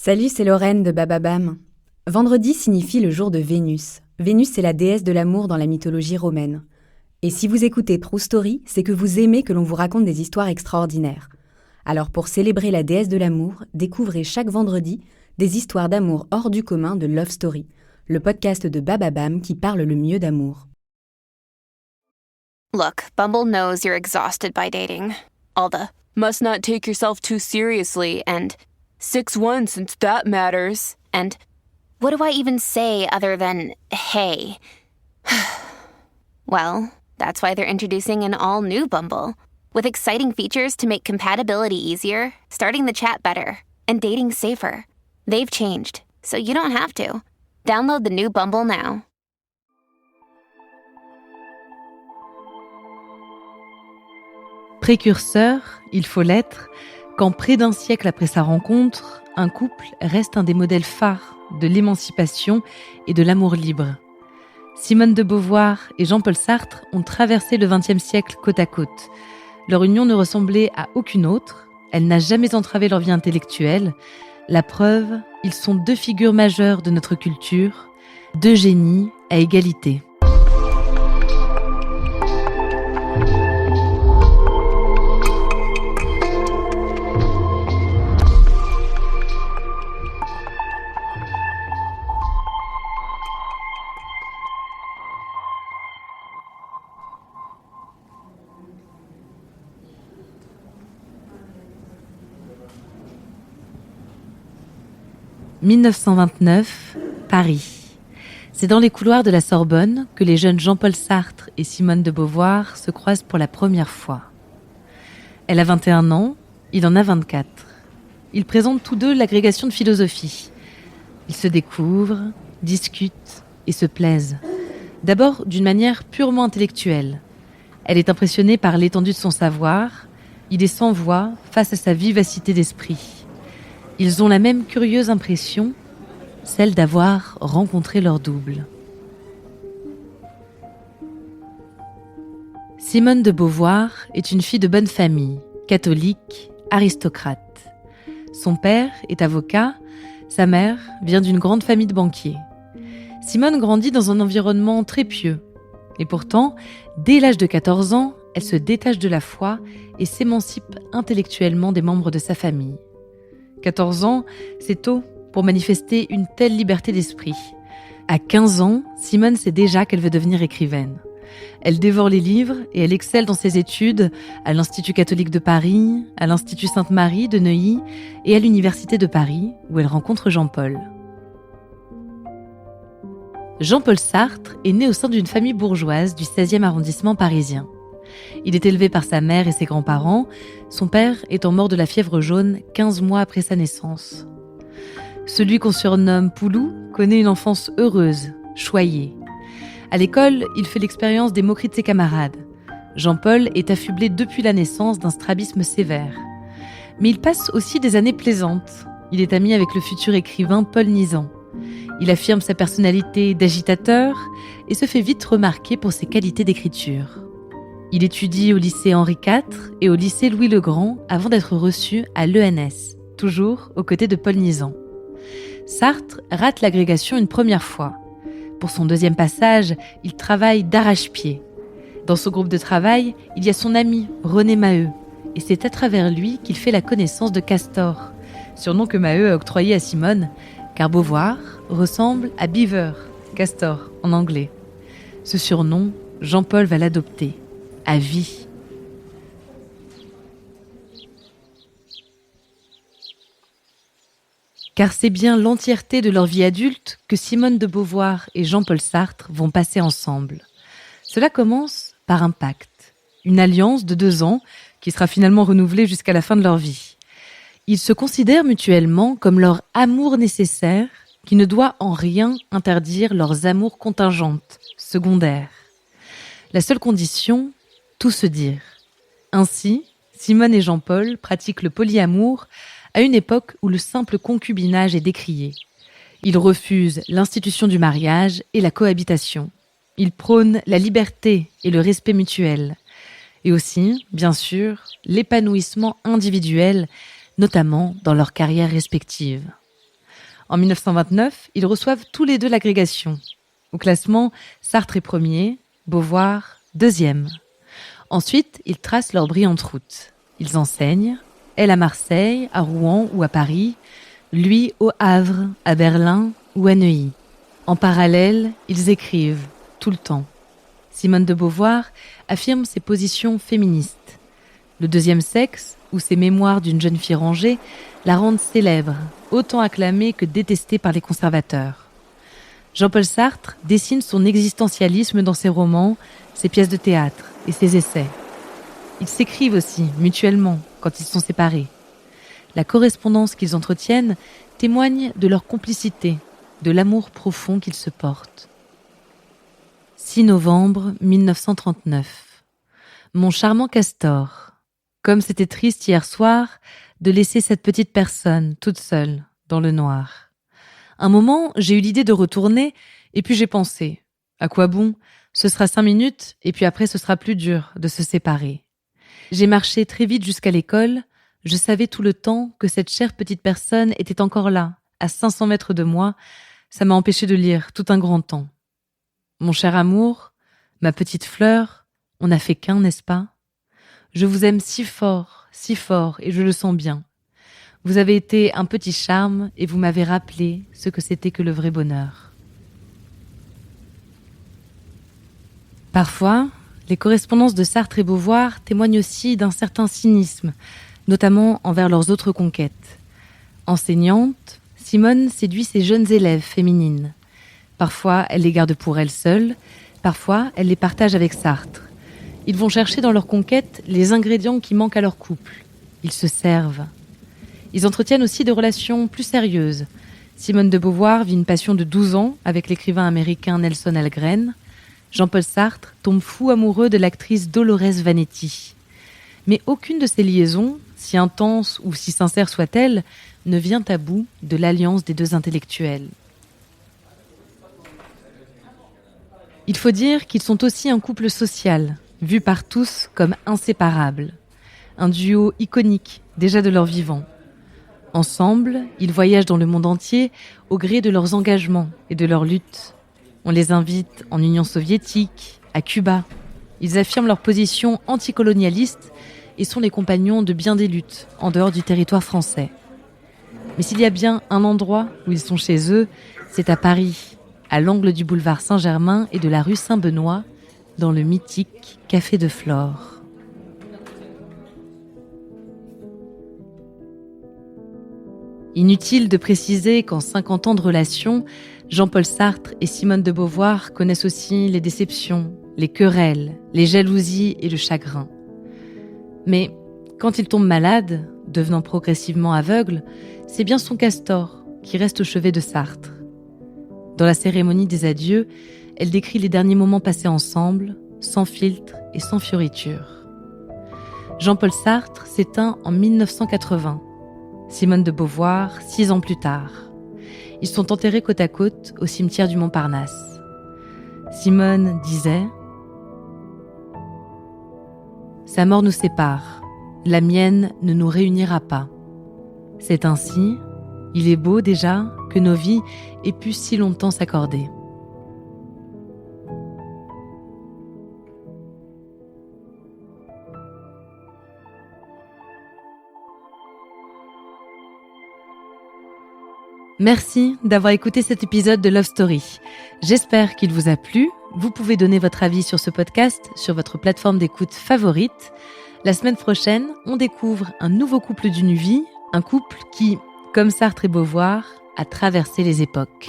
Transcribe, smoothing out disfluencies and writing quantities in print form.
Salut, c'est Lorraine de Bababam. Vendredi signifie le jour de Vénus. Vénus est la déesse de l'amour dans la mythologie romaine. Et si vous écoutez True Story, c'est que vous aimez que l'on vous raconte des histoires extraordinaires. Alors pour célébrer la déesse de l'amour, découvrez chaque vendredi des histoires d'amour hors du commun de Love Story, le podcast de Bababam qui parle le mieux d'amour. Look, Bumble knows you're exhausted by dating. All the must not take yourself too seriously and 6'1" since that matters. And what do I even say other than hey? Well, that's why they're introducing an all-new Bumble with exciting features to make compatibility easier, starting the chat better, and dating safer. They've changed, so you don't have to. Download the new Bumble now. Précurseur, il faut l'être, quand près d'un siècle après sa rencontre, un couple reste un des modèles phares de l'émancipation et de l'amour libre. Simone de Beauvoir et Jean-Paul Sartre ont traversé le XXe siècle côte à côte. Leur union ne ressemblait à aucune autre, elle n'a jamais entravé leur vie intellectuelle. La preuve, ils sont deux figures majeures de notre culture, deux génies à égalité. « 1929, Paris. C'est dans les couloirs de la Sorbonne que les jeunes Jean-Paul Sartre et Simone de Beauvoir se croisent pour la première fois. Elle a 21 ans, il en a 24. Ils présentent tous deux l'agrégation de philosophie. Ils se découvrent, discutent et se plaisent. D'abord d'une manière purement intellectuelle. Elle est impressionnée par l'étendue de son savoir. Il est sans voix face à sa vivacité d'esprit. Ils ont la même curieuse impression, celle d'avoir rencontré leur double. Simone de Beauvoir est une fille de bonne famille, catholique, aristocrate. Son père est avocat, sa mère vient d'une grande famille de banquiers. Simone grandit dans un environnement très pieux. Et pourtant, dès l'âge de 14 ans, elle se détache de la foi et s'émancipe intellectuellement des membres de sa famille. 14 ans, c'est tôt pour manifester une telle liberté d'esprit. À 15 ans, Simone sait déjà qu'elle veut devenir écrivaine. Elle dévore les livres et elle excelle dans ses études à l'Institut catholique de Paris, à l'Institut Sainte-Marie de Neuilly et à l'Université de Paris, où elle rencontre Jean-Paul. Jean-Paul Sartre est né au sein d'une famille bourgeoise du 16e arrondissement parisien. Il est élevé par sa mère et ses grands-parents, son père étant mort de la fièvre jaune 15 mois après sa naissance. Celui qu'on surnomme Poulou connaît une enfance heureuse, choyée. À l'école, il fait l'expérience des moqueries de ses camarades. Jean-Paul est affublé depuis la naissance d'un strabisme sévère. Mais il passe aussi des années plaisantes. Il est ami avec le futur écrivain Paul Nizan. Il affirme sa personnalité d'agitateur et se fait vite remarquer pour ses qualités d'écriture. Il étudie au lycée Henri IV et au lycée Louis-le-Grand avant d'être reçu à l'ENS, toujours aux côtés de Paul Nizan. Sartre rate l'agrégation une première fois. Pour son deuxième passage, il travaille d'arrache-pied. Dans son groupe de travail, il y a son ami René Maheu, et c'est à travers lui qu'il fait la connaissance de Castor, surnom que Maheu a octroyé à Simone, car Beauvoir ressemble à Beaver, Castor en anglais. Ce surnom, Jean-Paul va l'adopter. À vie. Car c'est bien l'entièreté de leur vie adulte que Simone de Beauvoir et Jean-Paul Sartre vont passer ensemble. Cela commence par un pacte, une alliance de 2 ans qui sera finalement renouvelée jusqu'à la fin de leur vie. Ils se considèrent mutuellement comme leur amour nécessaire qui ne doit en rien interdire leurs amours contingentes, secondaires. La seule condition, tout se dire. Ainsi, Simone et Jean-Paul pratiquent le polyamour à une époque où le simple concubinage est décrié. Ils refusent l'institution du mariage et la cohabitation. Ils prônent la liberté et le respect mutuel. Et aussi, bien sûr, l'épanouissement individuel, notamment dans leurs carrières respectives. En 1929, ils reçoivent tous les deux l'agrégation. Au classement, Sartre est premier, Beauvoir deuxième. Ensuite, ils tracent leur brillante route. Ils enseignent, elle à Marseille, à Rouen ou à Paris, lui au Havre, à Berlin ou à Neuilly. En parallèle, ils écrivent, tout le temps. Simone de Beauvoir affirme ses positions féministes. Le deuxième sexe, ou ses mémoires d'une jeune fille rangée, la rendent célèbre, autant acclamée que détestée par les conservateurs. Jean-Paul Sartre dessine son existentialisme dans ses romans, ses pièces de théâtre et ses essais. Ils s'écrivent aussi, mutuellement, quand ils sont séparés. La correspondance qu'ils entretiennent témoigne de leur complicité, de l'amour profond qu'ils se portent. 6 novembre 1939. Mon charmant Castor. Comme c'était triste hier soir de laisser cette petite personne toute seule dans le noir. Un moment, j'ai eu l'idée de retourner et puis j'ai pensé, à quoi bon ? Ce sera 5 minutes et puis après ce sera plus dur de se séparer. J'ai marché très vite jusqu'à l'école. Je savais tout le temps que cette chère petite personne était encore là, à 500 mètres de moi. Ça m'a empêché de lire tout un grand temps. Mon cher amour, ma petite fleur, on n'a fait qu'un, n'est-ce pas ? Je vous aime si fort, et je le sens bien. Vous avez été un petit charme et vous m'avez rappelé ce que c'était que le vrai bonheur. Parfois, les correspondances de Sartre et Beauvoir témoignent aussi d'un certain cynisme, notamment envers leurs autres conquêtes. Enseignante, Simone séduit ses jeunes élèves féminines. Parfois, elle les garde pour elle seule, parfois, elle les partage avec Sartre. Ils vont chercher dans leur conquête les ingrédients qui manquent à leur couple. Ils se servent. Ils entretiennent aussi des relations plus sérieuses. Simone de Beauvoir vit une passion de 12 ans avec l'écrivain américain Nelson Algren. Jean-Paul Sartre tombe fou amoureux de l'actrice Dolores Vanetti. Mais aucune de ces liaisons, si intense ou si sincère soit-elle, ne vient à bout de l'alliance des deux intellectuels. Il faut dire qu'ils sont aussi un couple social, vu par tous comme inséparable. Un duo iconique, déjà de leur vivant. Ensemble, ils voyagent dans le monde entier au gré de leurs engagements et de leurs luttes. On les invite en Union soviétique, à Cuba. Ils affirment leur position anticolonialiste et sont les compagnons de bien des luttes en dehors du territoire français. Mais s'il y a bien un endroit où ils sont chez eux, c'est à Paris, à l'angle du boulevard Saint-Germain et de la rue Saint-Benoît, dans le mythique Café de Flore. Inutile de préciser qu'en 50 ans de relation, Jean-Paul Sartre et Simone de Beauvoir connaissent aussi les déceptions, les querelles, les jalousies et le chagrin. Mais quand il tombe malade, devenant progressivement aveugle, c'est bien son Castor qui reste au chevet de Sartre. Dans la cérémonie des adieux, elle décrit les derniers moments passés ensemble, sans filtre et sans fioriture. Jean-Paul Sartre s'éteint en 1980. Simone de Beauvoir, 6 ans plus tard. Ils sont enterrés côte à côte au cimetière du Montparnasse. Simone disait « Sa mort nous sépare, la mienne ne nous réunira pas. C'est ainsi, il est beau déjà que nos vies aient pu si longtemps s'accorder. » Merci d'avoir écouté cet épisode de Love Story. J'espère qu'il vous a plu. Vous pouvez donner votre avis sur ce podcast sur votre plateforme d'écoute favorite. La semaine prochaine, on découvre un nouveau couple d'une vie, un couple qui, comme Sartre et Beauvoir, a traversé les époques.